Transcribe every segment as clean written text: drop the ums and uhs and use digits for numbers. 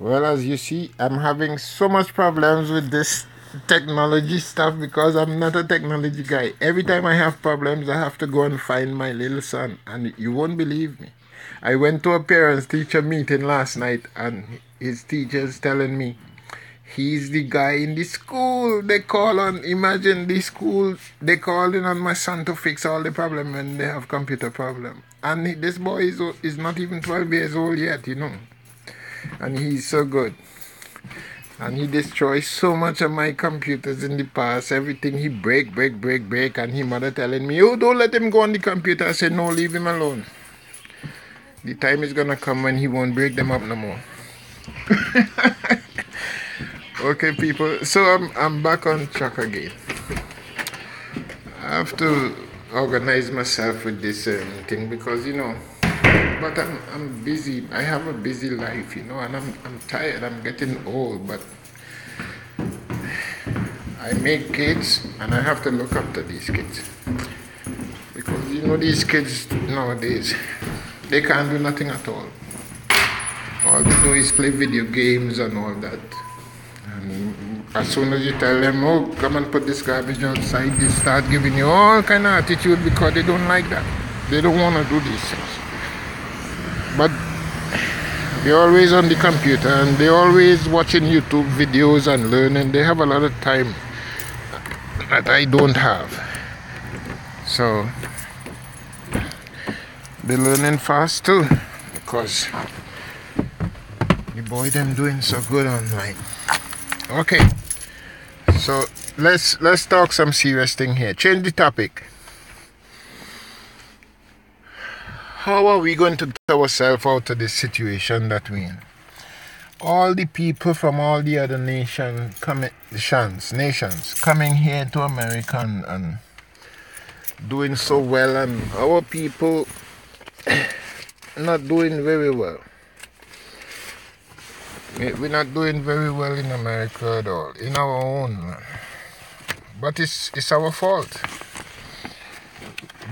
Well, as you see, I'm having so much problems with this technology stuff because I'm not a technology guy. Every time I have problems, I have to go and find my little son, and you won't believe me. I went to a parents-teacher meeting last night, and his teacher's telling me he's the guy in the school. They call on, imagine the school, they call in on my son to fix all the problem when they have computer problem. And this boy is not even 12 years old yet, you know. And he's so good. And he destroys so much of my computers in the past. Everything he break. And his mother telling me, oh, don't let him go on the computer. I said, no, leave him alone. The time is going to come when he won't break them up no more. Okay, people. So I'm back on track again. I have to organize myself with this thing because, you know, but I'm busy. I have a busy life, you know, and I'm tired. I'm getting old, but I make kids and I have to look after these kids. Because, you know, these kids nowadays, they can't do nothing at all. All they do is play video games and all that. And as soon as you tell them, oh, come and put this garbage outside, they start giving you all kind of attitude because they don't like that. They don't want to do these things. But they're always on the computer and they're always watching YouTube videos and learning. They have a lot of time that I don't have. So they're learning fast too because the boy them doing so good online. Okay, so let's talk some serious thing here. Change the topic. How are we going to get ourselves out of this situation that we're in? All the people from all the other nations coming here to America and doing so well, and our people not doing very well. We're not doing very well in America at all, in our own land. But it's our fault.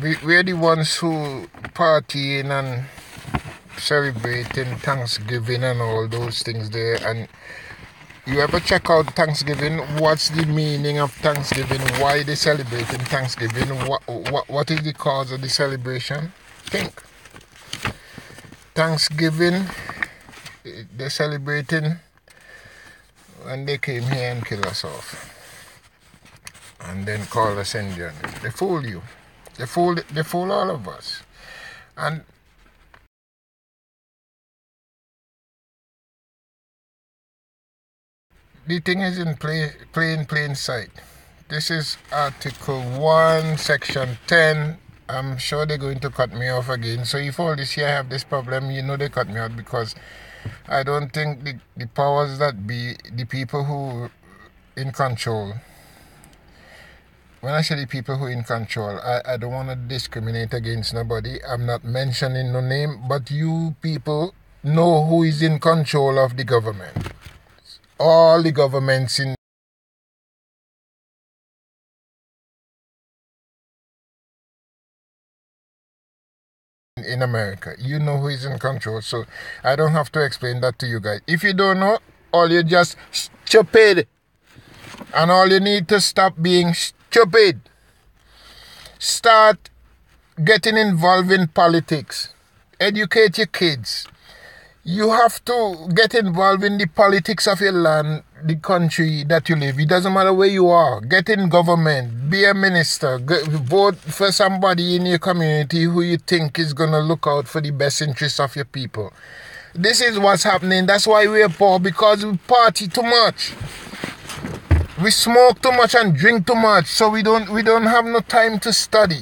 We're the ones who partying and celebrating Thanksgiving and all those things there. And you ever check out Thanksgiving? What's the meaning of Thanksgiving? Why they celebrating Thanksgiving? What is the cause of the celebration? Think. Thanksgiving, they're celebrating when they came here and killed us off. And then call us Indians. They fool you. They fool all of us. And the thing is in plain sight. This is Article 1, Section 10. I'm sure they're going to cut me off again. So if all this year I have this problem, you know they cut me out because I don't think the powers that be, the people who in control. When I say the people who are in control, I don't want to discriminate against nobody. I'm not mentioning no name, but you people know who is in control of the government. All the governments in America. You know who is in control, so I don't have to explain that to you guys. If you don't know, all you're just stupid. And all you need to stop being stupid. Start getting involved in politics. Educate your kids. You have to get involved in the politics of your land, the country that you live. It doesn't matter where you are. Get in government. Be a minister. Vote for somebody in your community who you think is going to look out for the best interests of your people. This is what's happening. That's why we're poor, because we party too much. We smoke too much and drink too much, so we don't have no time to study.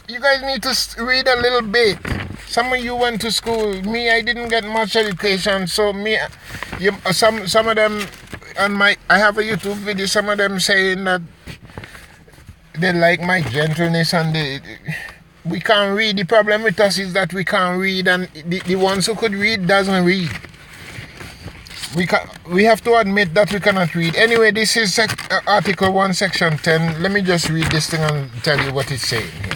You guys need to read a little bit. Some of you went to school. Me, I didn't get much education, so some of them I have a YouTube video. Some of them saying that they like my gentleness and we can't read. The problem with us is that we can't read, and the ones who could read doesn't read. We have to admit that we cannot read. Anyway, this is Article 1, Section 10. Let me just read this thing and tell you what it's saying here.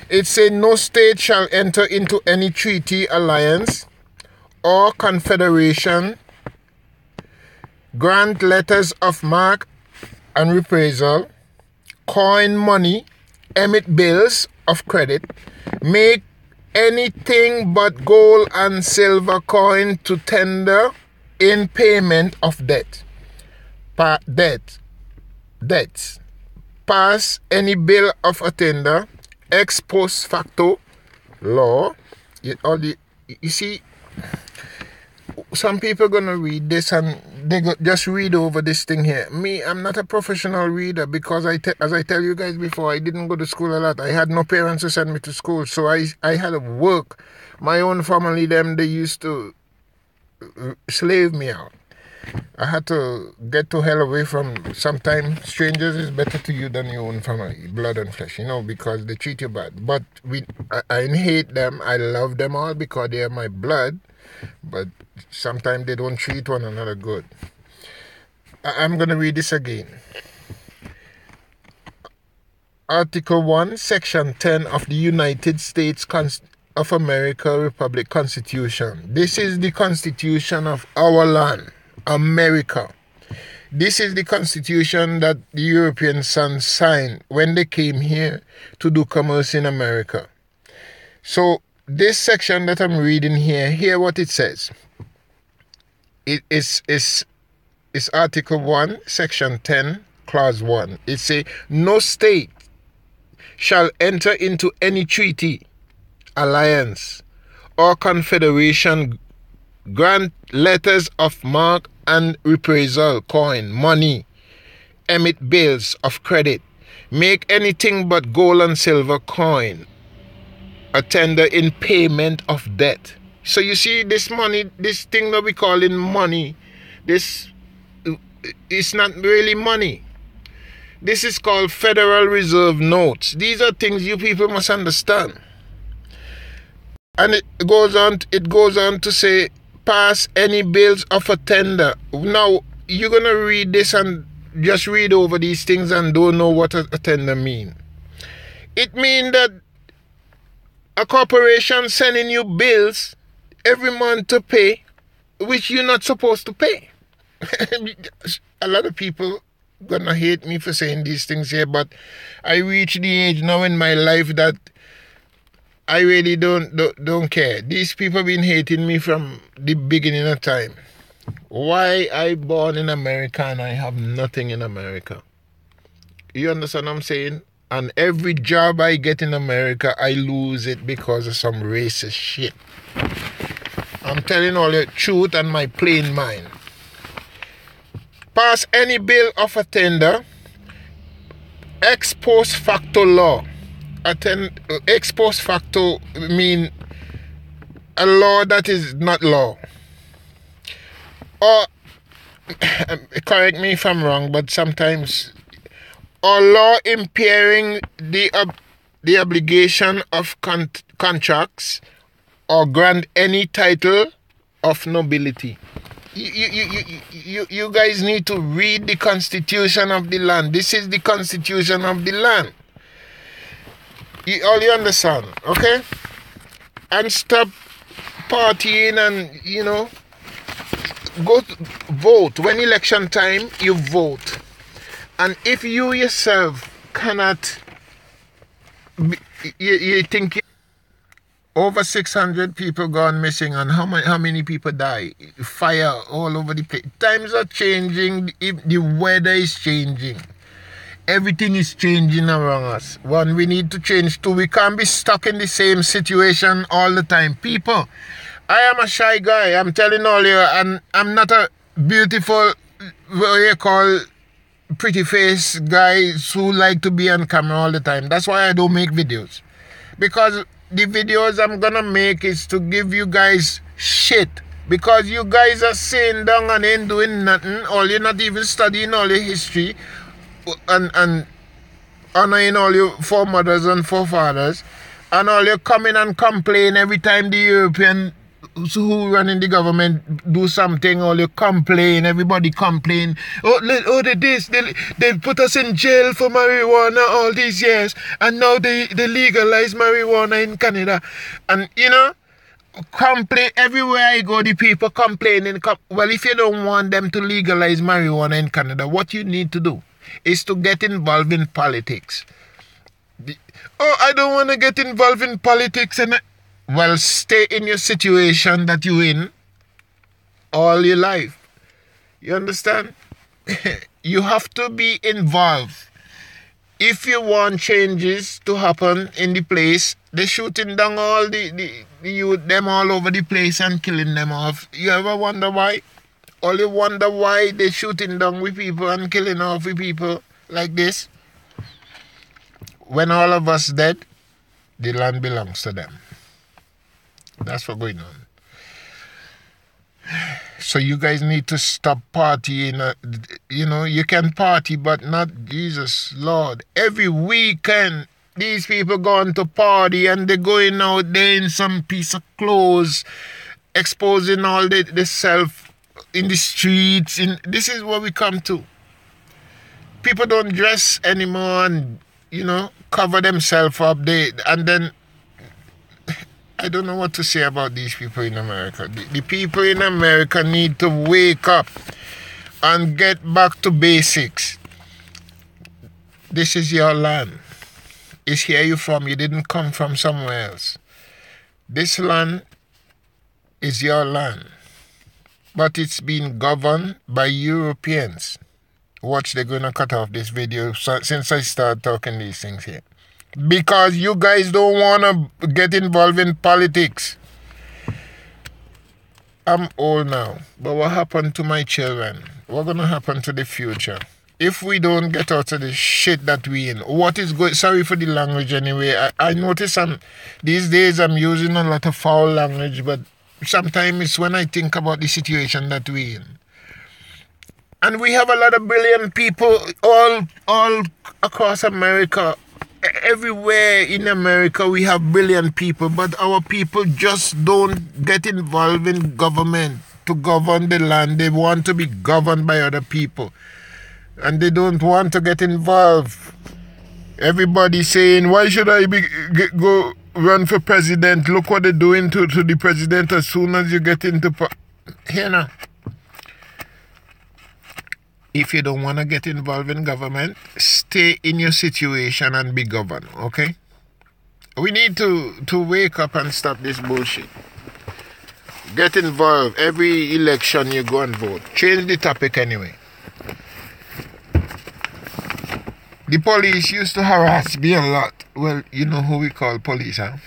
It says, no state shall enter into any treaty, alliance, or confederation grant letters of marque and reprisal, coin money, emit bills of credit, make anything but gold and silver coin to tender in payment of debts, pass any bill of attainder, ex post facto law. You see, some people gonna read this and just read over this thing here. Me, I'm not a professional reader because as I tell you guys before, I didn't go to school a lot. I had no parents to send me to school, so I had to work. My own family, they used to slave me out. I had to get to hell away from. Sometimes strangers is better to you than your own family, blood and flesh, because they treat you bad. But I hate them. I love them all because they are my blood. But sometimes they don't treat one another good. I'm going to read this again. Article 1, Section 10 of the United States of America Republic Constitution. This is the Constitution of our land, America. This is the Constitution that the European sons signed when they came here to do commerce in America. So, this section that I'm reading here, hear what it says. It is Article 1, Section 10, Clause 1. It says, no state shall enter into any treaty, alliance, or confederation, grant letters of marque and reprisal, coin, money, emit bills of credit, make anything but gold and silver coin, a tender in payment of debt. So you see, this money, this thing that we call in money, this is not really money. This is called Federal Reserve notes. These are things you people must understand. And it goes on to say, pass any bills of attainder. Now, you're going to read this and just read over these things and don't know what attainder mean. It means that a corporation sending you bills every month to pay, which you're not supposed to pay. A lot of people gonna hate me for saying these things here, but I reach the age now in my life that I really don't care. These people been hating me from the beginning of time. Why I born in America and I have nothing in America? You understand what I'm saying? And every job I get in America, I lose it because of some racist shit. I'm telling all the truth and my plain mind. Pass any bill of attainder, ex post facto law. Ex post facto mean a law that is not law. Or, correct me if I'm wrong, but sometimes, or law impairing the obligation of contracts or grant any title of nobility. You guys need to read the Constitution of the land. This is the Constitution of the land. You understand, okay? And stop partying and, go vote. When election time, you vote. And if you yourself cannot, you think over 600 people gone missing, and how many people die? Fire all over the place. Times are changing. The weather is changing. Everything is changing around us. One, we need to change. Two, we can't be stuck in the same situation all the time. People, I am a shy guy. I'm telling all you, and I'm not a beautiful, what you call, pretty face guys who like to be on camera all the time. That's why I don't make videos. Because the videos I'm gonna make is to give you guys shit. Because you guys are sitting down and ain't doing nothing, or you're not even studying all your history and honoring all your foremothers and forefathers, and all you come in and complain every time the European who running the government do something, all you complain, everybody complain. They put us in jail for marijuana all these years, and now they legalize marijuana in Canada. And complain everywhere I go. The people complaining. Well, if you don't want them to legalize marijuana in Canada, what you need to do is to get involved in politics. I don't want to get involved in politics, well, stay in your situation that you're in all your life. You understand? You have to be involved. If you want changes to happen in the place, they're shooting down all the youth, them all over the place and killing them off. You ever wonder why? Or you wonder why they're shooting down with people and killing off with people like this? When all of us dead, the land belongs to them. That's what's going on. So you guys need to stop partying. You can party, but not Jesus, Lord. Every weekend, these people going to party and they're going out there in some piece of clothes, exposing all the self in the streets. This is what we come to. People don't dress anymore and, cover themselves up. And then, I don't know what to say about these people in America. The people in America need to wake up and get back to basics. This is your land. It's here you're from. You didn't come from somewhere else. This land is your land. But it's been governed by Europeans. Watch, they're going to cut off this video since I started talking these things here. Because you guys don't want to get involved in politics. I'm old now. But what happened to my children? What's going to happen to the future? If we don't get out of the shit that we in, what is going... Sorry for the language anyway. I notice these days I'm using a lot of foul language, but sometimes it's when I think about the situation that we in. And we have a lot of brilliant people all across America. Everywhere in America we have brilliant people, but our people just don't get involved in government to govern the land. They want to be governed by other people. And they don't want to get involved. Everybody saying, why should I go run for president? Look what they're doing to the president as soon as you get into here now. If you don't want to get involved in government, stay in your situation and be governed, okay? We need to wake up and stop this bullshit. Get involved. Every election you go and vote. Change the topic anyway. The police used to harass me a lot. Well, you know who we call police, huh?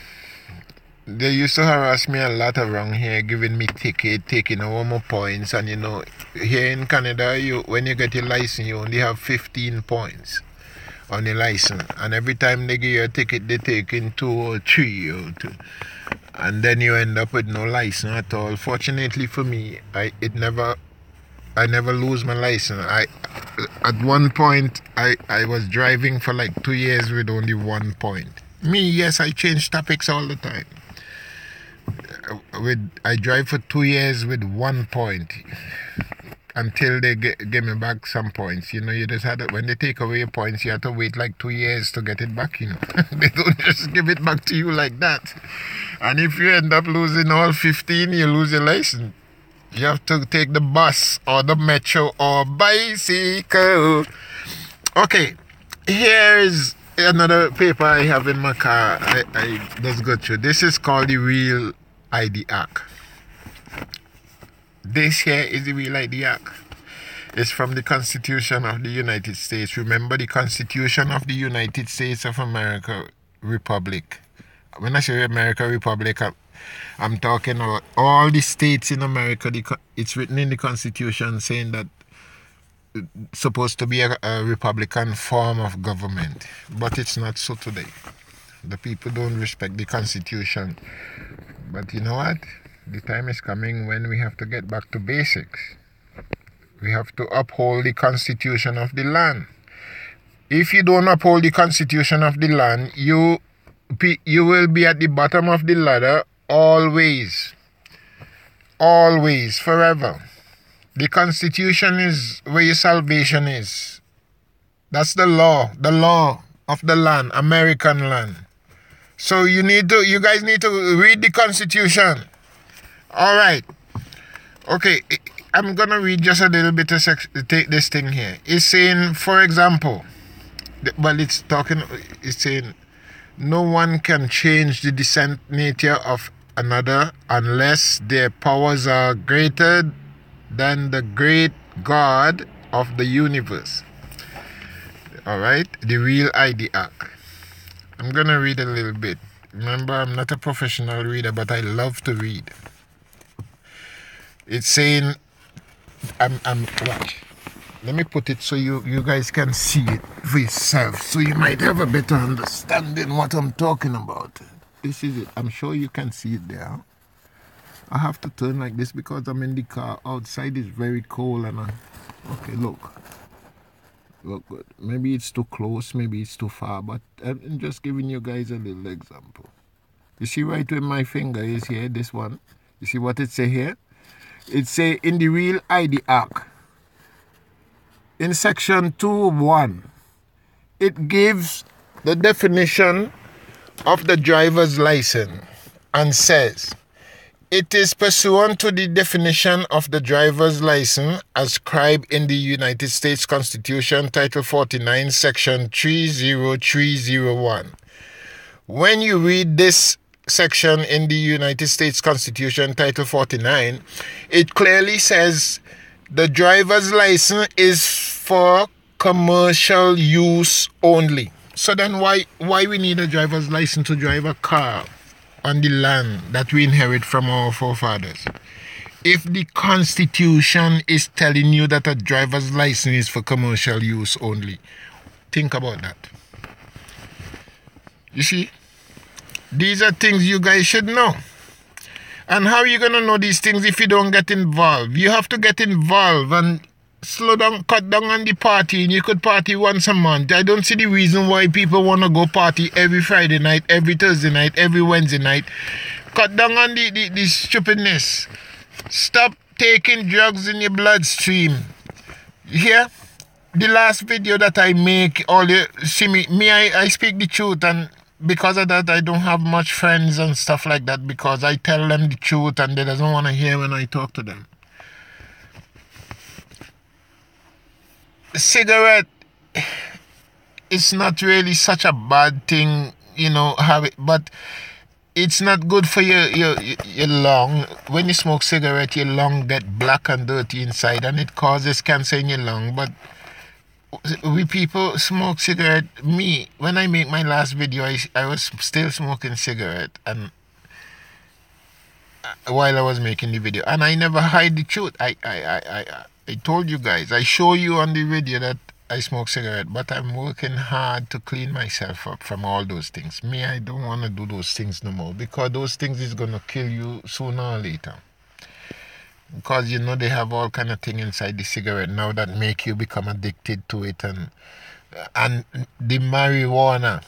They used to harass me a lot around here, giving me ticket, taking away more points. And here in Canada, when you get your license, you only have 15 points on your license. And every time they give you a ticket, they take in 2 or 3 or 2. And then you end up with no license at all. Fortunately for me, I never lose my license. At one point, I was driving for like 2 years with only 1 point. Me, yes, I change topics all the time. I drive for 2 years with 1 point until they give me back some points. You just had when they take away your points, you have to wait like 2 years to get it back. They don't just give it back to you like that. And if you end up losing all 15, you lose your license. You have to take the bus or the metro or bicycle. Okay, here is another paper I have in my car. I just go through. This is called the Real ID Act. This here is the Real ID Act. It's from the Constitution of the United States. Remember the Constitution of the United States of America Republic. When I say America Republic, I'm talking about all the states in America. It's written in the Constitution saying that it's supposed to be a Republican form of government. But it's not so today. The people don't respect the Constitution. But you know what? The time is coming when we have to get back to basics. We have to uphold the Constitution of the land. If you don't uphold the Constitution of the land, you will be at the bottom of the ladder always. Always, forever. The Constitution is where your salvation is. That's the law of the land, American land. So you guys need to read the Constitution. All right. Okay, I'm gonna read just a little bit of take this thing here. It's saying, for example, it's saying, no one can change the decent nature of another unless their powers are greater than the great God of the universe. All right, the Real ID Act. I'm gonna read a little bit. Remember, I'm not a professional reader, but I love to read. It's saying, watch. Let me put it so you guys can see it for yourself, so you might have a better understanding what I'm talking about. This is it. I'm sure you can see it there. I have to turn like this because I'm in the car. Outside is very cold and okay, look good. Maybe it's too close, maybe it's too far, but I'm just giving you guys a little example. You see right where my finger is here, this one. You see what it say here? It say in the Real ID Act, in section 2.1, it gives the definition of the driver's license and says, it is pursuant to the definition of the driver's license ascribed in the United States Constitution, Title 49, Section 30301. When you read this section in the United States Constitution, Title 49, it clearly says the driver's license is for commercial use only. So then why we need a driver's license to drive a car on the land that we inherit from our forefathers? If the Constitution is telling you that a driver's license is for commercial use only, think about that. You see, these are things you guys should know. And how are you going to know these things if you don't get involved? You have to get involved and slow down, cut down on the party. And you could party once a month. I don't see the reason why people want to go party every Friday night, every Thursday night, every Wednesday night. Cut down on the stupidness. Stop taking drugs in your bloodstream. You hear? The last video that I make, all you see I speak the truth, and because of that, I don't have much friends and stuff like that, because I tell them the truth and they doesn't want to hear when I talk to them. Cigarette, it's not really such a bad thing, have it, but it's not good for your lung. When you smoke cigarette, your lung get black and dirty inside, and it causes cancer in your lung. But we people smoke cigarette. Me, when I make my last video, I was still smoking cigarette, and while I was making the video, and I never hide the truth. I told you guys, I show you on the video that I smoke cigarette, but I'm working hard to clean myself up from all those things. Me, I don't want to do those things no more, because those things is gonna kill you sooner or later. Because they have all kind of thing inside the cigarette now that make you become addicted to it, and the marijuana.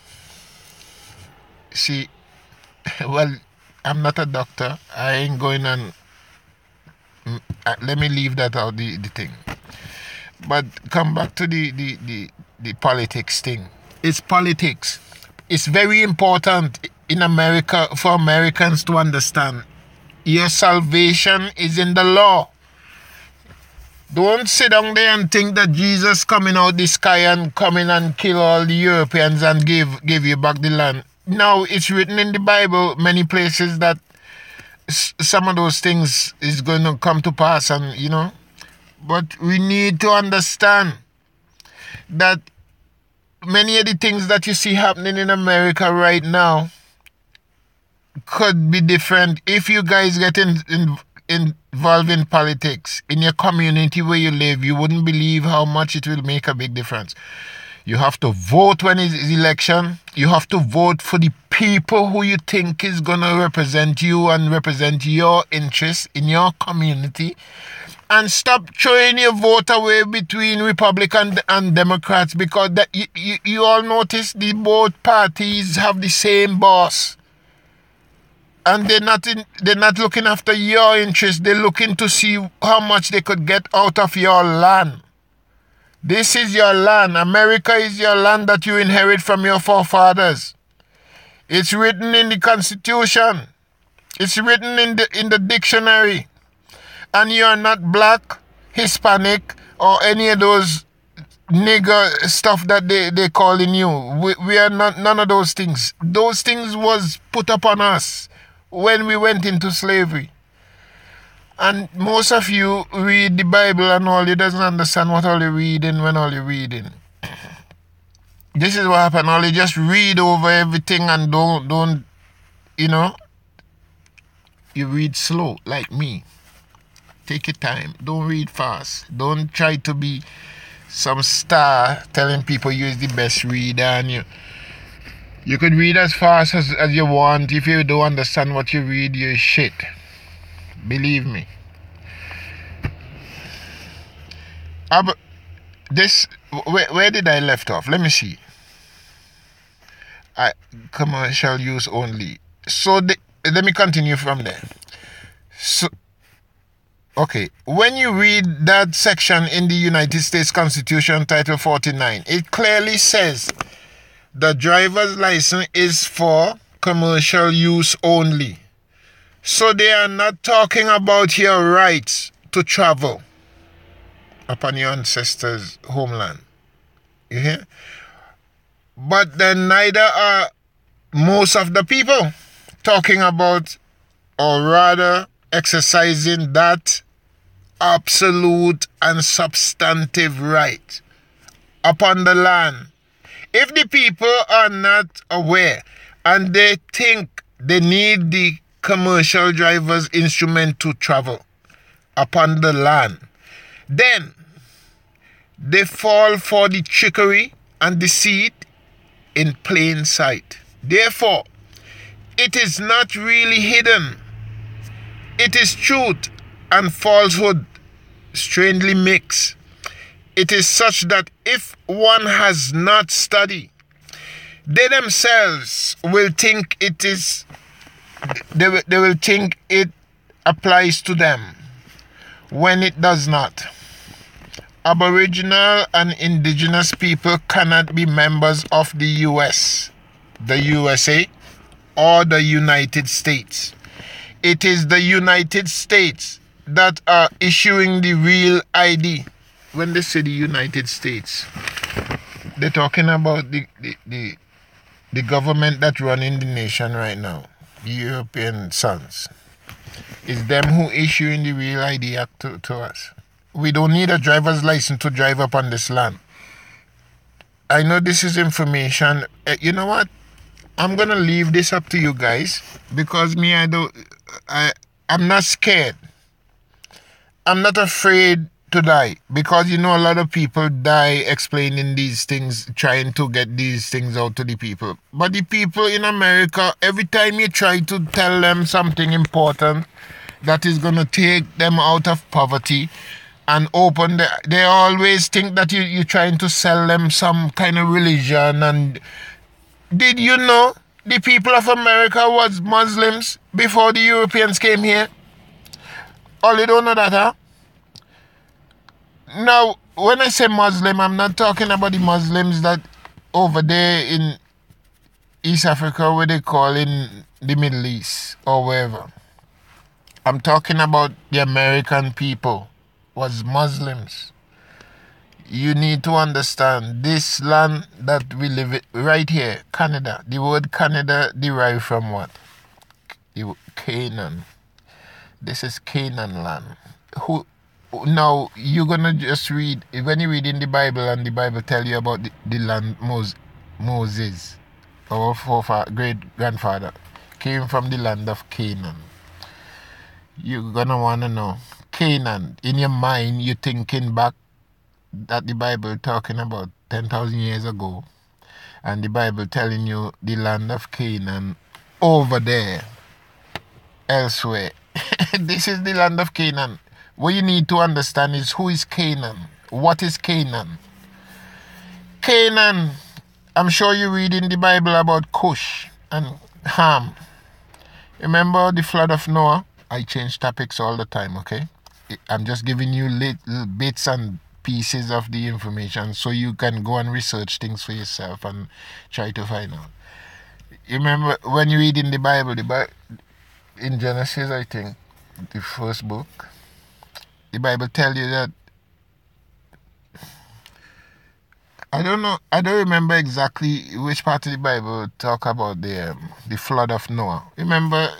See, well, I'm not a doctor. I ain't going on. Let me leave that out, the thing. But come back to the politics thing. It's politics. It's very important in America for Americans to understand. Your salvation is in the law. Don't sit down there and think that Jesus coming out the sky and coming and kill all the Europeans and give you back the land. No, it's written in the Bible many places that some of those things is going to come to pass, and but we need to understand that many of the things that you see happening in America right now could be different if you guys get involved in politics in your community where you live. You wouldn't believe how much it will make a big difference. You have to vote when it's election. You have to vote for the people who you think is going to represent you and represent your interests in your community. And stop throwing your vote away between Republicans and Democrats, because that you all notice the both parties have the same boss. And they're not looking after your interests. They're looking to see how much they could get out of your land. This is your land. America is your land that you inherit from your forefathers. It's written in the Constitution. It's written in the dictionary. And you are not black, Hispanic, or any of those nigger stuff that they calling you. We are not none of those things. Those things was put upon us when we went into slavery. And most of you read the Bible and all, you doesn't understand what all you're reading when all you're reading. This is what happened. All you just read over everything and don't you read slow like me. Take your time. Don't read fast. Don't try to be some star telling people you're the best reader, and you could read as fast as you want. If you don't understand what you read, you're shit. Believe me. Where did I left off? Let me see. Commercial use only. So let me continue from there. So, okay, when you read that section in the United States Constitution, Title 49, it clearly says the driver's license is for commercial use only. So they are not talking about your rights to travel upon your ancestors' homeland. You hear? But then neither are most of the people talking about, or rather exercising that absolute and substantive right upon the land. If the people are not aware and they think they need the commercial driver's instrument to travel upon the land, then they fall for the trickery and deceit in plain sight. Therefore, it is not really hidden. It is truth and falsehood strangely mixed. It is such that if one has not studied, they themselves will think it is. They will think it applies to them when it does not. Aboriginal and indigenous people cannot be members of the US, the USA, or the United States. It is the United States that are issuing the real ID. When they say the United States, they're talking about the government that running the nation right now, the European sons. It's them who issuing the real ID act to us. We don't need a driver's license to drive up on this land. I know this is information. You know what? I'm going to leave this up to you guys, because I'm not scared. I'm not afraid to die, because a lot of people die explaining these things, trying to get these things out to the people. But the people in America, every time you try to tell them something important that is going to take them out of poverty and they always think that you're trying to sell them some kind of religion. And did you know the people of America was Muslims before the Europeans came here? All you don't know that, huh? Now, when I say Muslim, I'm not talking about the Muslims that over there in East Africa, where they call in the Middle East or wherever. I'm talking about the American people was Muslims. You need to understand this land that we live in right here, Canada. The word Canada derived from what? Canaan. This is Canaan land. Now, you're going to just read, when you read in the Bible and the Bible tell you about the land Moses, our great-grandfather, came from the land of Canaan. You're going to want to know. Canaan, in your mind, you're thinking back that the Bible talking about 10,000 years ago, and the Bible telling you the land of Canaan over there, elsewhere. This is the land of Canaan. What you need to understand is who is Canaan. What is Canaan? Canaan, I'm sure you read in the Bible about Cush and Ham. Remember the flood of Noah? I change topics all the time, okay? I'm just giving you little bits and pieces of the information so you can go and research things for yourself and try to find out. You remember when you read in the Bible in Genesis, I think, the first book, the Bible tells you that, I don't know, I don't remember exactly which part of the Bible talk about the flood of Noah. Remember,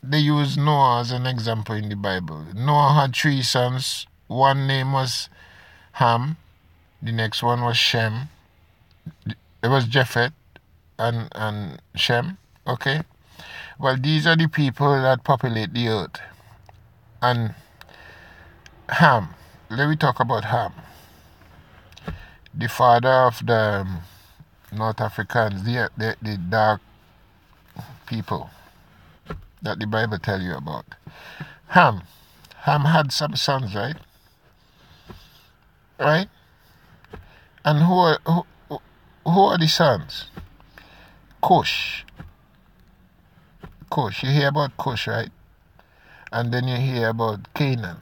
they use Noah as an example in the Bible. Noah had 3 sons. One name was Ham. The next one was Shem. It was Japheth and Shem. Okay? Well, these are the people that populate the earth. And Ham. Let me talk about Ham. The father of the North Africans, the dark people that the Bible tell you about. Ham had some sons, right? Right? And who are the sons? Cush. You hear about Cush, right? And then you hear about Canaan,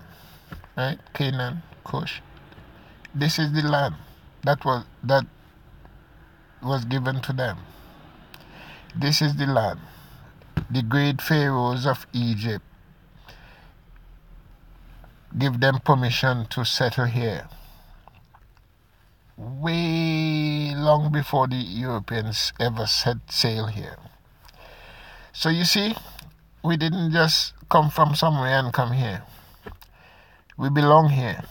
right? Canaan, Cush. This is the land that was given to them. This is the land. The great pharaohs of Egypt give them permission to settle here way long before the Europeans ever set sail here. So you see, we didn't just come from somewhere and come here. We belong here.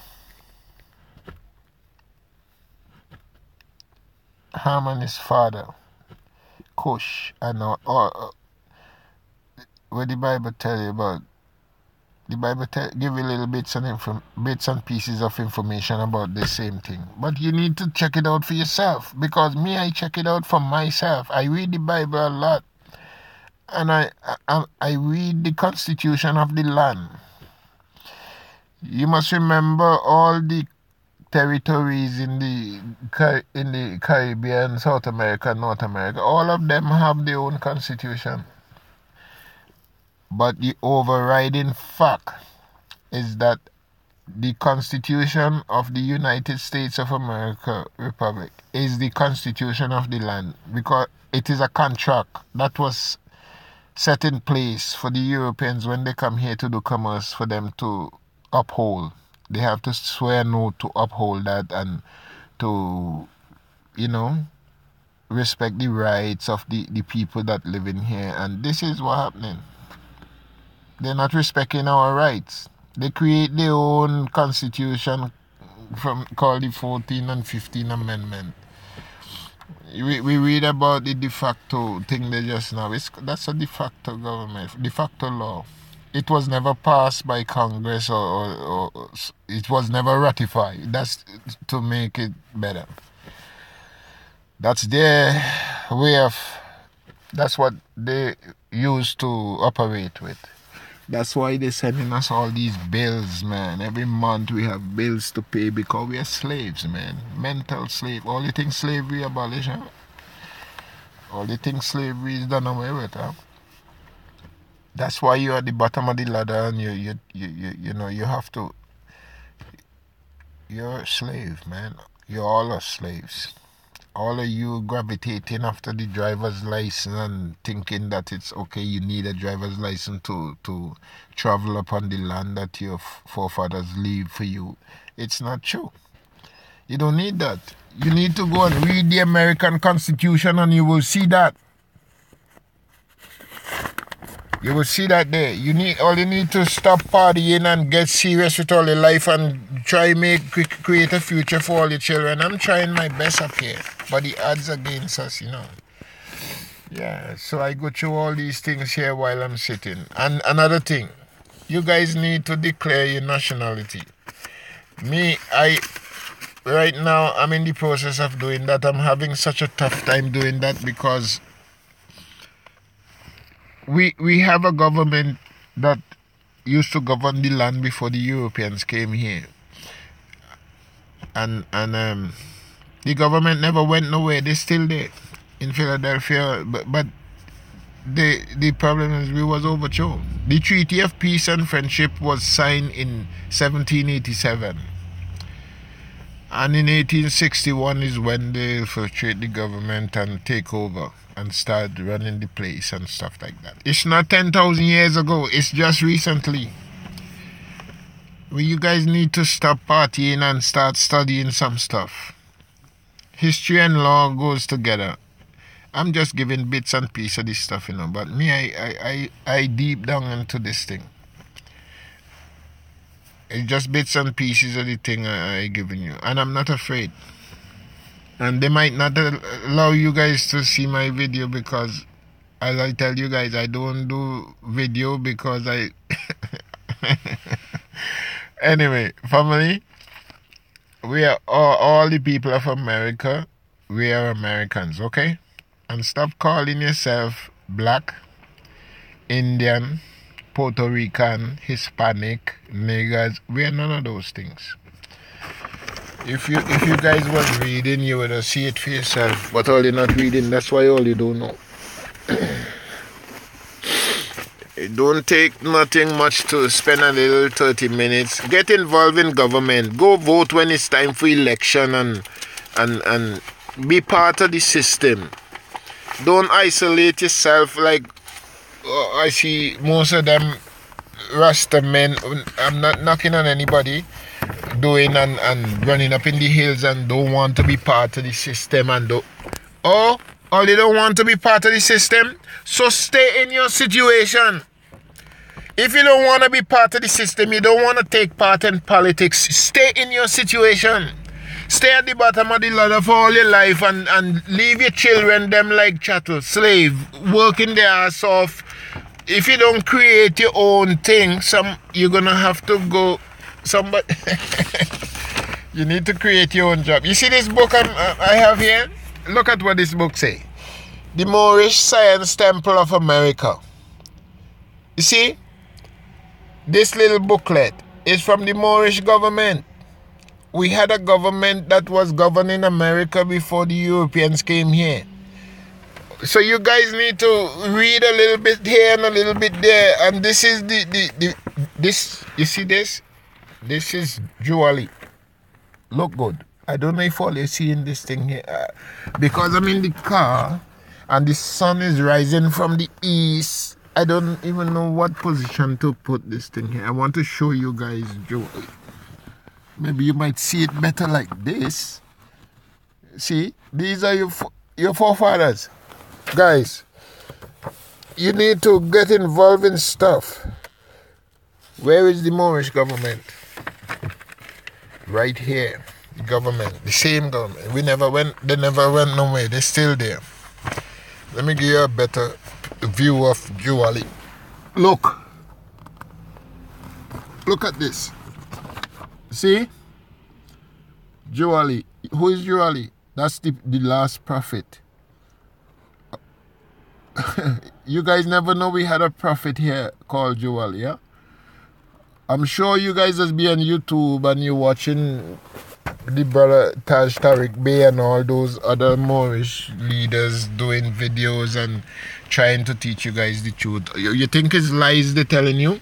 Ham and his father, Cush, and what the Bible tell you about. The Bible give you little bits and pieces of information about the same thing. But you need to check it out for yourself. Because me, I check it out for myself. I read the Bible a lot. And I read the Constitution of the land. You must remember all the territories in the Caribbean, South America, North America. All of them have their own constitution. But the overriding fact is that the Constitution of the United States of America Republic is the Constitution of the land, because it is a contract that was set in place for the Europeans when they come here to do commerce, for them to uphold. They have to swear an oath to uphold that and to, respect the rights of the people that live in here. And this is what's happening. They're not respecting our rights. They create their own constitution called the 14th and 15th Amendment. We read about the de facto thing there just now. That's a de facto government, de facto law. It was never passed by Congress or it was never ratified. That's to make it better. That's their way of, that's what they used to operate with. That's why they're sending us all these bills, man. Every month we have bills to pay because we are slaves, man. Mental slave. All you think slavery abolished, huh? All you think slavery is done away with, huh? That's why you're at the bottom of the ladder and you have to. You're a slave, man. You all are slaves. All of you gravitating after the driver's license and thinking that it's okay, you need a driver's license to travel upon the land that your forefathers leave for you. It's not true. You don't need that. You need to go and read the American Constitution and you will see that. You will see that there. All you need to stop partying and get serious with all your life and create a future for all your children. I'm trying my best up here, but the odds against us, Yeah, so I go through all these things here while I'm sitting. And another thing, you guys need to declare your nationality. Right now, I'm in the process of doing that. I'm having such a tough time doing that because we have a government that used to govern the land before the Europeans came here. And the government never went nowhere. They're still there in Philadelphia. But the problem is we was overthrown. The Treaty of Peace and Friendship was signed in 1787. And in 1861 is when they infiltrate the government and take over. and start running the place and stuff like that. It's not 10,000 years ago. It's just recently. Well, you guys need to stop partying and start studying some stuff. History and law goes together. I'm just giving bits and pieces of this stuff, you know. But me, I deep down into this thing. It's just bits and pieces of the thing I giving you. And I'm not afraid. And they might not allow you guys to see my video because, as I tell you guys, I don't do video because I... Anyway, family, we are all the people of America. We are Americans, okay? And stop calling yourself black, Indian, Puerto Rican, Hispanic, niggers. We are none of those things. If you guys was reading, you would have see it for yourself. But all you're not reading, that's why all you don't know. It don't take nothing much to spend a little 30 minutes. Get involved in government. Go vote when it's time for election and be part of the system. Don't isolate yourself like I see most of them Rasta men. I'm not knocking on anybody doing and running up in the hills and don't want to be part of the system and or they don't want to be part of the system, so stay in your situation. If you don't want to be part of the system, you don't want to take part in politics, stay in your situation. Stay at the bottom of the ladder for all your life and leave your children them like chattel, slave, working their ass off. If you don't create your own thing, you're going to have to go somebody. You need to create your own job. You see this book I have here? Look at what this book say. The Moorish Science Temple of America. You see? This little booklet is from the Moorish government. We had a government that was governing America before the Europeans came here. So you guys need to read a little bit here and a little bit there. And this is this, you see this? This is jewelry. Look good. I don't know if all you're seeing this thing here. Because I'm in the car and the sun is rising from the east. I don't even know what position to put this thing here. I want to show you guys jewelry. Maybe you might see it better like this. See, these are your forefathers. Guys, you need to get involved in stuff. Where is the Moorish government? Right here. The government, the same government. They never went nowhere. They're still there. Let me give you a better view of jewelry. Look at this. See? Jewelry. Who is jewelry? That's the last prophet. You guys never know we had a prophet here called jewelry, yeah? I'm sure you guys just be on YouTube and you're watching the brother Taj Tariq Bey and all those other Moorish leaders doing videos and trying to teach you guys the truth. You think it's lies they're telling you?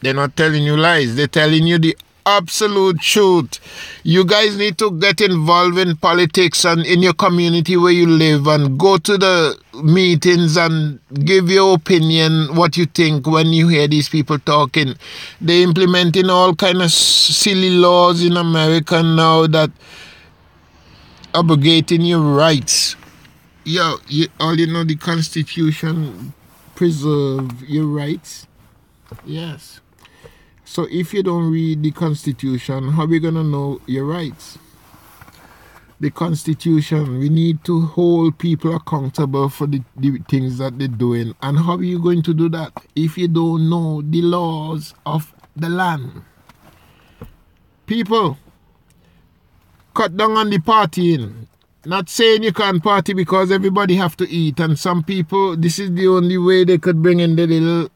They're not telling you lies. They're telling you the absolute truth. You guys need to get involved in politics and in your community where you live and go to the meetings and give your opinion, what you think when you hear these people talking. They're implementing all kind of silly laws in America now that abrogating your rights. All you know, the Constitution preserve your rights. Yes. So if you don't read the Constitution, how are we going to know your rights? The Constitution, we need to hold people accountable for the things that they're doing. And how are you going to do that if you don't know the laws of the land? People, cut down on the partying. Not saying you can't party because everybody have to eat. And some people, this is the only way they could bring in the little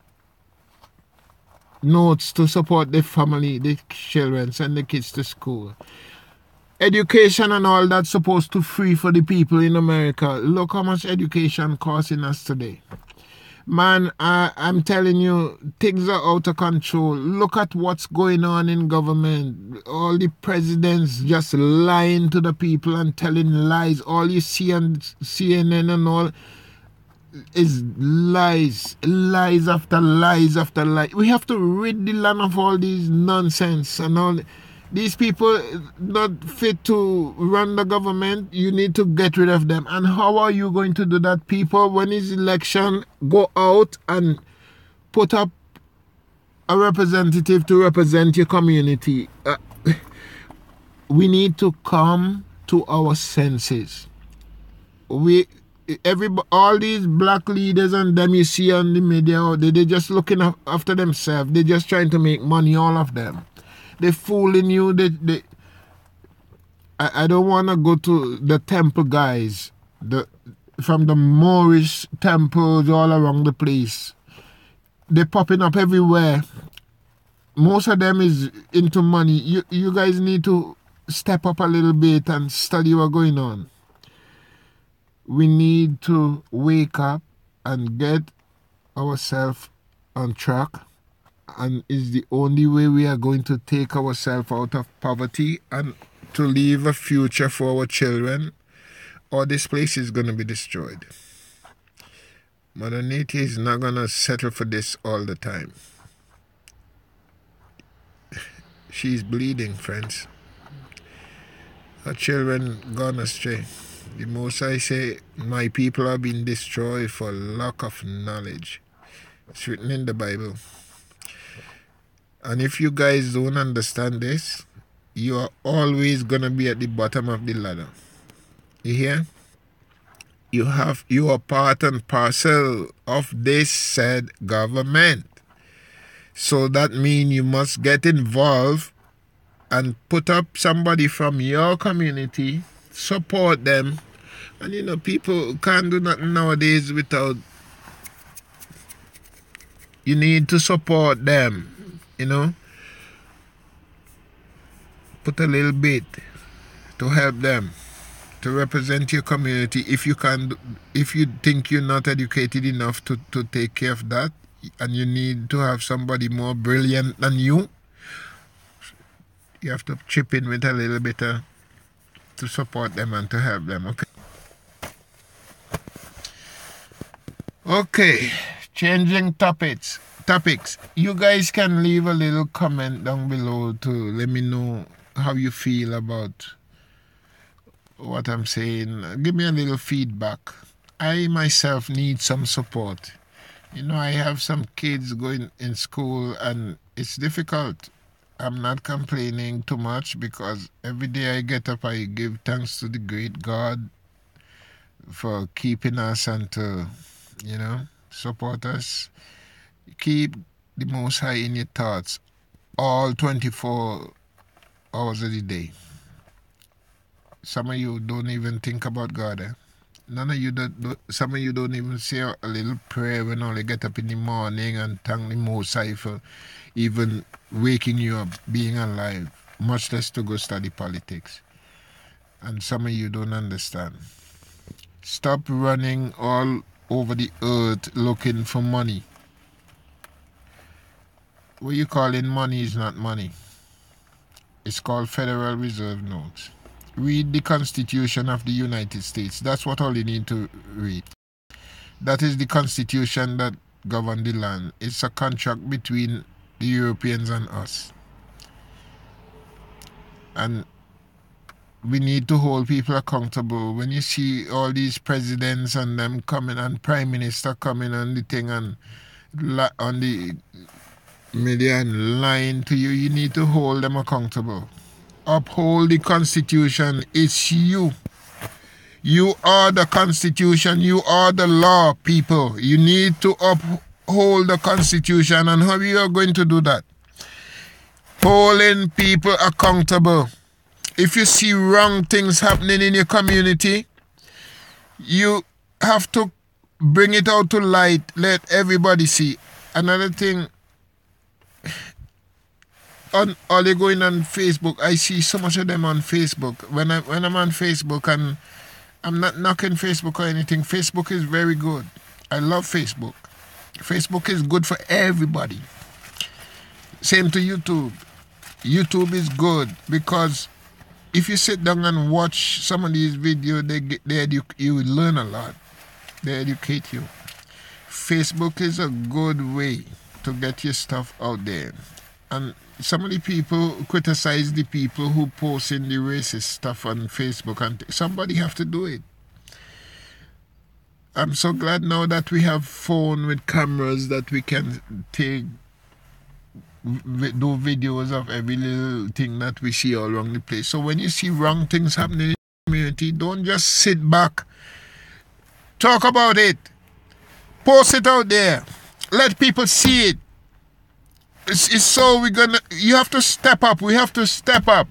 notes to support the family, the children, send the kids to school. Education and all that's supposed to free for the people in America. Look how much education costing us today. Man, I'm telling you, things are out of control. Look at what's going on in government. All the presidents just lying to the people and telling lies. All you see on CNN and all is lies. Lies after lies after lies. We have to rid the land of all these nonsense and all. These people not fit to run the government. You need to get rid of them. And how are you going to do that? People, when it's election, go out and put up a representative to represent your community. We need to come to our senses. All these black leaders and them you see on the media, they're just looking after themselves. They're just trying to make money, all of them. They're fooling you. I don't want to go to the temple guys, from the Moorish temples all around the place. They're popping up everywhere. Most of them is into money. You guys need to step up a little bit and study what's going on. We need to wake up and get ourselves on track. And is the only way we are going to take ourselves out of poverty and to leave a future for our children, or this place is going to be destroyed. Mother Nature is not going to settle for this all the time. She's bleeding, friends. Her children gone astray. The Most I say, my people have been destroyed for lack of knowledge. It's written in the Bible. And if you guys don't understand this, you are always going to be at the bottom of the ladder. You hear? You are part and parcel of this said government. So that means you must get involved and put up somebody from your community, support them. And people can't do nothing nowadays without, you need to support them. Put a little bit to help them, to represent your community. If you think you're not educated enough to take care of that, and you need to have somebody more brilliant than you have to chip in with a little bit to support them and to help them. Okay, changing topics. You guys can leave a little comment down below to let me know how you feel about what I'm saying. Give me a little feedback. I myself need some support. I have some kids going in school and it's difficult. I'm not complaining too much because every day I get up, I give thanks to the great God for keeping us and to, support us. Keep the Most High in your thoughts all 24 hours of the day. Some of you don't even think about God. None of you some of you don't even say a little prayer when you get up in the morning and thank the Most High for even waking you up, being alive, much less to go study politics. And some of you don't understand. Stop running all over the earth looking for money. What you calling money is not money. It's called Federal Reserve Notes. Read the Constitution of the United States. That's what all you need to read. That is the Constitution that governs the land. It's a contract between the Europeans and us. And we need to hold people accountable. When you see all these presidents and them coming and prime minister coming on the thing and on the media and lying to you, you need to hold them accountable. Uphold the Constitution. It's you. You are the Constitution. You are the law, people. You need to uphold the Constitution. And how you are going to do that? Holding people accountable. If you see wrong things happening in your community, you have to bring it out to light. Let everybody see. Another thing, are they going on Facebook? I see so much of them on Facebook. When I'm on Facebook, and I'm not knocking Facebook or anything. Facebook is very good. I love Facebook. Facebook is good for everybody. Same to YouTube. YouTube is good because if you sit down and watch some of these videos, you will learn a lot. They educate you. Facebook is a good way to get your stuff out there. And some of the people criticize the people who post in the racist stuff on Facebook, and somebody have to do it. I'm so glad now that we have phone with cameras that we can do videos of every little thing that we see all around the place. So when you see wrong things happening in the community, don't just sit back. Talk about it. Post it out there. Let people see it. It's so you have to step up. We have to step up.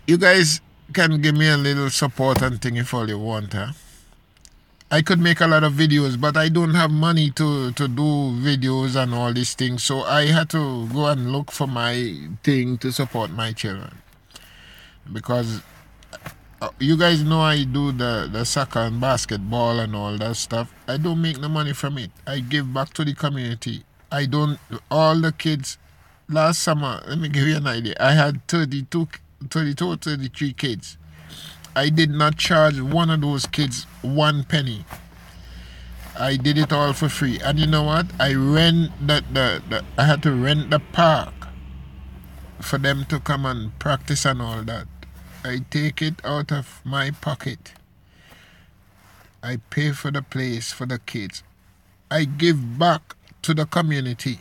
You guys can give me a little support and thing if all you want, huh? I could make a lot of videos, but I don't have money to do videos and all these things. So I had to go and look for my thing to support my children. Because you guys know I do the soccer and basketball and all that stuff. I don't make no money from it. I give back to the community. All the kids, last summer, let me give you an idea. I had 32 or 33 kids. I did not charge one of those kids 1 penny. I did it all for free. And you know what? I had to rent the park for them to come and practice and all that. I take it out of my pocket. I pay for the place for the kids. I give back to the community.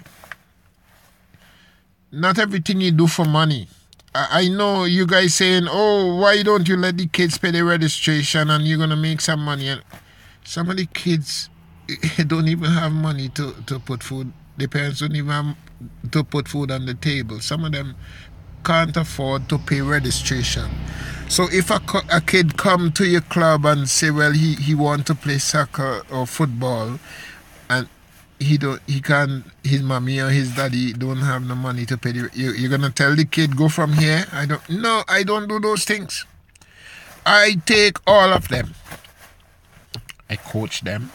Not everything you do for money. I know you guys saying, oh, why don't you let the kids pay their registration and you're going to make some money? And some of the kids don't even have money to put food. The parents don't even have to put food on the table. Some of them can't afford to pay registration. So if a kid come to your club and say, well, he want to play soccer or football, and his mommy or his daddy don't have the money to pay, you're gonna tell the kid go from here? I don't do those things. I take all of them. I coach them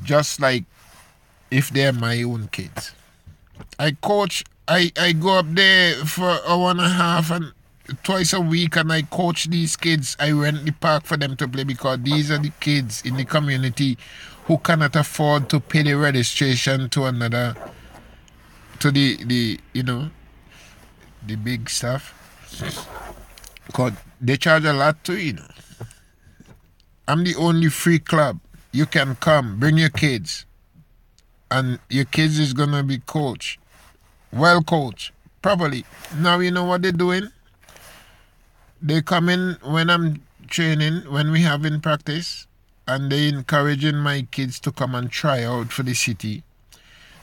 just like if they're my own kids. I go up there for an hour and a half and twice a week, and I coach these kids. I rent the park for them to play because these are the kids in the community who cannot afford to pay the registration to the big stuff. Because they charge a lot too, I'm the only free club. You can come, bring your kids, and your kids is gonna be coached. Well coached, properly. Now you know what they're doing? They come in when I'm training, when we have in practice, and they encouraging my kids to come and try out for the city.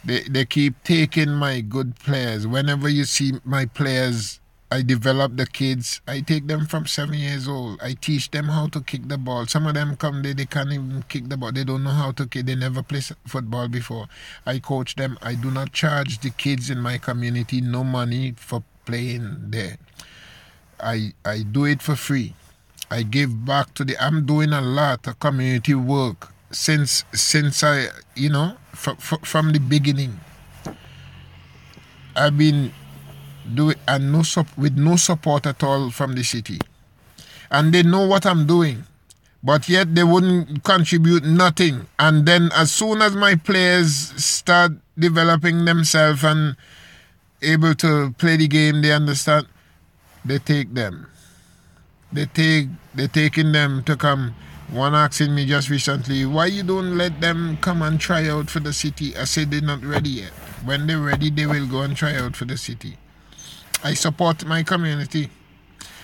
They keep taking my good players. Whenever you see my players, I develop the kids. I take them from 7 years old. I teach them how to kick the ball. Some of them come, they can't even kick the ball. They don't know how to kick. They never played football before. I coach them. I do not charge the kids in my community no money for playing there. I do it for free. I give back to I'm doing a lot of community work since I, from the beginning. I've been doing and with no support at all from the city. And they know what I'm doing. But yet they wouldn't contribute nothing. And then as soon as my players start developing themselves and able to play the game, they understand, they take them. They're taking them to come. One asking me just recently, why you don't let them come and try out for the city? I said they're not ready yet. When they're ready, they will go and try out for the city. I support my community.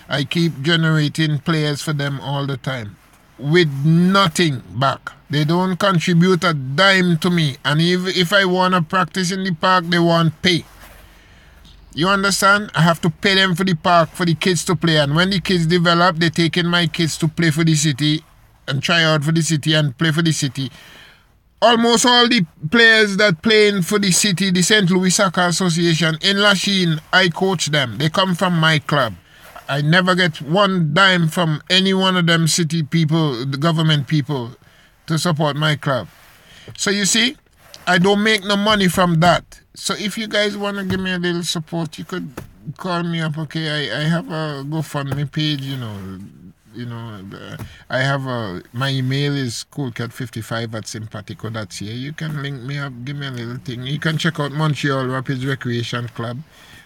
I keep generating players for them all the time with nothing back. They don't contribute a dime to me. And if I want to practice in the park, they want pay. You understand? I have to pay them for the park for the kids to play. And when the kids develop, they're taking my kids to play for the city and try out for the city and play for the city. Almost all the players that playing for the city, the St. Louis Soccer Association in Lachine, I coach them. They come from my club. I never get one dime from any one of them city people, the government people, to support my club. So you see, I don't make no money from that. So if you guys want to give me a little support, you could call me up. Okay, I have a GoFundMe page. I have my email is coolcat55@simpatico.ca. You can link me up, give me a little thing. You can check out Montreal Rapids Recreation Club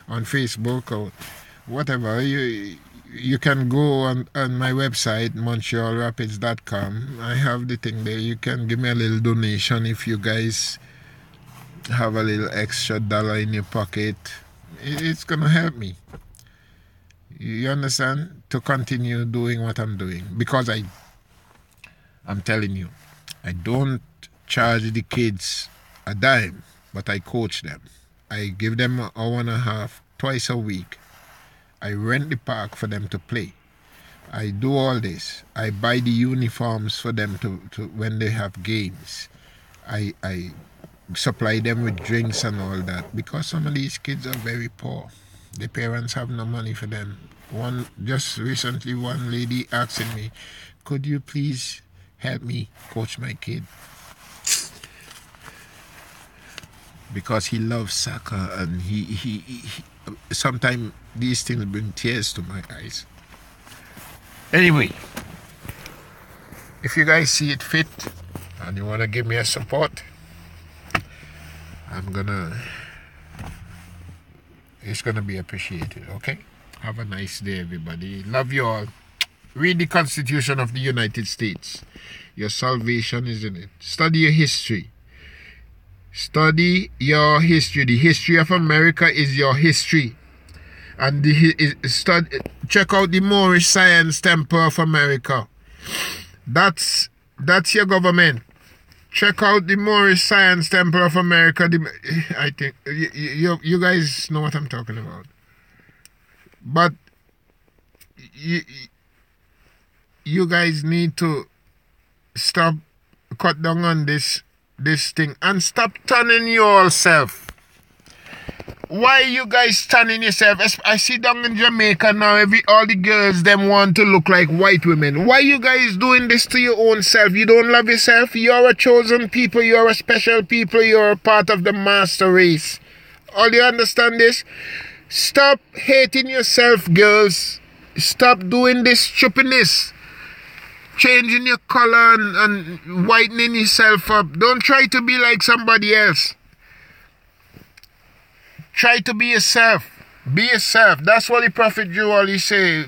on Facebook or whatever. You can go on my website, montrealrapids.com. I have the thing there. You can give me a little donation if you guys have a little extra dollar in your pocket. It's gonna help me. You understand? To continue doing what I'm doing. Because I'm telling you, I don't charge the kids a dime, but I coach them. I give them an hour and a half twice a week. I rent the park for them to play. I do all this. I buy the uniforms for them to when they have games. I supply them with drinks and all that, because some of these kids are very poor. The parents have no money for them. Just recently, one lady asking me, could you please help me coach my kid? Because he loves soccer, and he sometimes these things bring tears to my eyes. Anyway, if you guys see it fit and you want to give me a support, it's gonna be appreciated. Okay, have a nice day, everybody. Love you all. Read the Constitution of the United States. Your salvation is in it. Study your history. Study your history. The history of America is your history. And check out the Moorish Science Temple of America. That's your government. Check out the Moorish Science Temple of America. I think you guys know what I'm talking about. But you guys need to cut down on this thing and stop turning yourself. Why you guys turning yourself? I see down in Jamaica now, all the girls them want to look like white women. Why you guys doing this to your own self? You don't love yourself? You're a chosen people, you're a special people, you're a part of the master race. All you understand this? Stop hating yourself, girls. Stop doing this stupidness. Changing your color and whitening yourself up. Don't try to be like somebody else. Try to be yourself. Be yourself. That's what the Prophet Joe always say.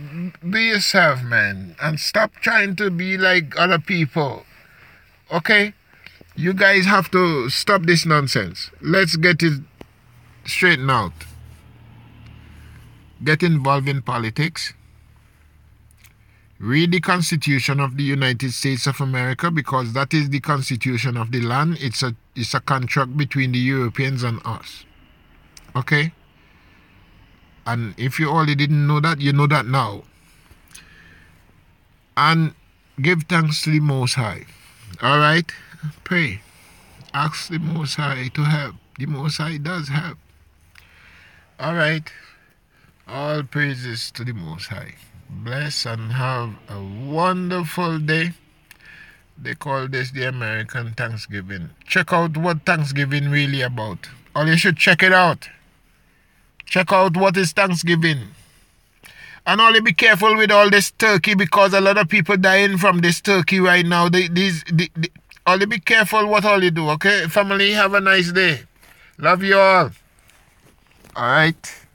Be yourself, man. And stop trying to be like other people. Okay? You guys have to stop this nonsense. Let's get it straightened out. Get involved in politics. Read the Constitution of the United States of America, because that is the constitution of the land. It's a contract between the Europeans and us. Okay? And if you already didn't know that, you know that now. And give thanks to the Most High. Alright? Pray. Ask the Most High to help. The Most High does help. Alright? All praises to the Most High. Bless and have a wonderful day. They call this the American Thanksgiving. Check out what Thanksgiving really about. Or you should check it out. Check out what is Thanksgiving. And only be careful with all this turkey, because a lot of people dying from this turkey right now. Only be careful what all you do, okay? Family, have a nice day. Love you all. Alright.